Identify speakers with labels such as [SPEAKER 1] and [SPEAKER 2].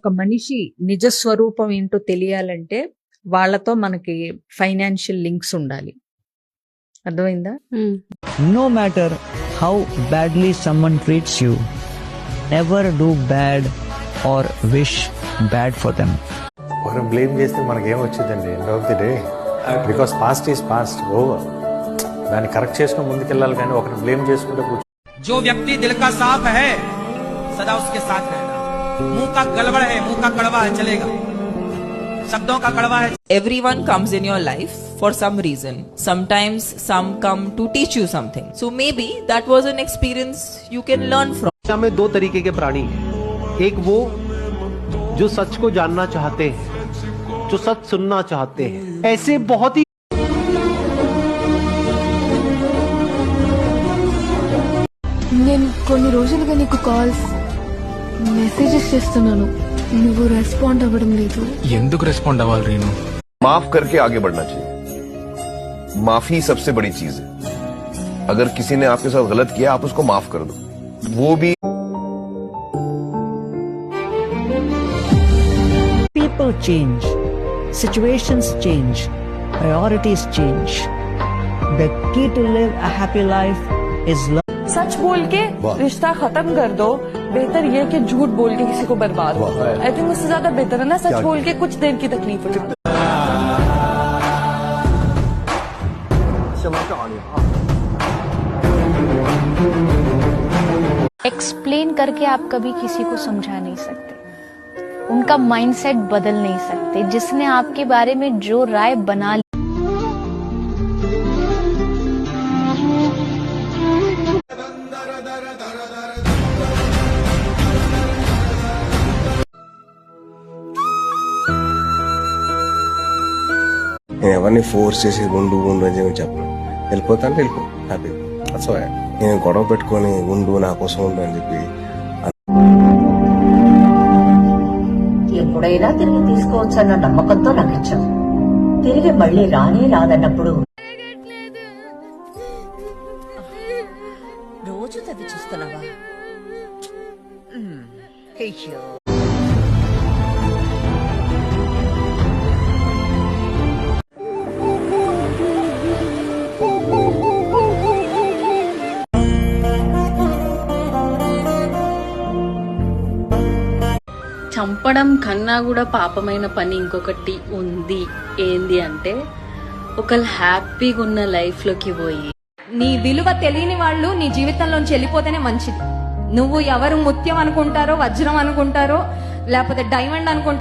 [SPEAKER 1] ఒక మనిషి నిజ స్వరూపం ఏంటో తెలియాలంటే వాళ్ళతో మనకి ఫైనాన్షియల్ లింక్స్ ఉండాలి. అర్థమైందా?
[SPEAKER 2] No matter how badly someone treats you, never do bad or wish bad for them.
[SPEAKER 3] ఒకరిని బ్లేమ్ చేస్తే మనకేం వచ్చిందండి end of the day, because past is past over. దాన్ని కరెక్ట్ చేసుకుని ముందుకెళ్ళాలి, కానీ ఒకరిని బ్లేమ్ చేసుకుంటే
[SPEAKER 4] जो व्यक्ति दिल का साफ है सदा उसके साथ रहना, मुंह का गड़बड़ है, मुंह का कड़वा है, चलेगा, शब्दों का कड़वा है.
[SPEAKER 5] Everyone comes in your life for some reason. Sometimes some come to teach you something. So maybe that was an experience you can learn from.
[SPEAKER 6] दुनिया में दो तरीके के प्राणी हैं, एक वो जो सच को जानना चाहते हैं, जो सच सुनना चाहते हैं. ऐसे बहुत ही
[SPEAKER 7] నేను కొన్ని రోజులుగా నీకు కాల్స్ మెసేజెస్ చేస్తున్నాను, నువ్వు రెస్పాండ్ అవ్వడం లేదు.
[SPEAKER 8] ఎందుకు రెస్పాండ్ అవ్వాలి రీను?
[SPEAKER 9] माफ करके आगे बढ़ना चाहिए. माफी सबसे बड़ी चीज है. अगर किसी ने आपके साथ गलत किया आप उसको माफ कर दो. वो भी
[SPEAKER 2] People change, situations change, priorities change. The key to live a happy life is love.
[SPEAKER 7] सच बोल के रिश्ता खत्म कर दो, बेहतर ये कि झूठ बोल के किसी को बर्बाद हो. आई थिंक उससे ज्यादा बेहतर है ना सच बोल के कुछ देर की तकलीफ उठा.
[SPEAKER 10] एक्सप्लेन करके आप कभी किसी को समझा नहीं सकते, उनका माइंडसेट बदल नहीं सकते. जिसने आपके बारे में जो राय बना ली,
[SPEAKER 3] నేను ఎవరిని ఫోర్స్ చేసి ఉండు ఉండు అని చెప్పను. వెళ్ళిపోతా అంటే వెళ్ళిపో, హ్యాపీ. సో నేను గొడవ పెట్టుకొని ఉండు నా కోసం ఉండు అని చెప్పి
[SPEAKER 11] ఎప్పుడైనా తిరిగి తీసుకోవచ్చన్న నమ్మకంతో నాకు ఇచ్చావు. తిరిగి మళ్ళీ రానే రాదన్నప్పుడు రోజు తవ్వి చూస్తున్నావా? అయ్యో,
[SPEAKER 7] చంపడం కన్నా కూడా పాపమైన పని ఇంకొకటి ఉంది. ఏంది అంటే ఒకళ్ళు హ్యాపీగా ఉన్న లైఫ్ లోకి పోయి నీ విలువ తెలియని వాళ్ళు నీ జీవితంలోంచి వెళ్ళిపోతేనే మంచిది. నువ్వు ఎవరు ముత్యం అనుకుంటారో, వజ్రం అనుకుంటారో, లేకపోతే డైమండ్ అనుకుంటారో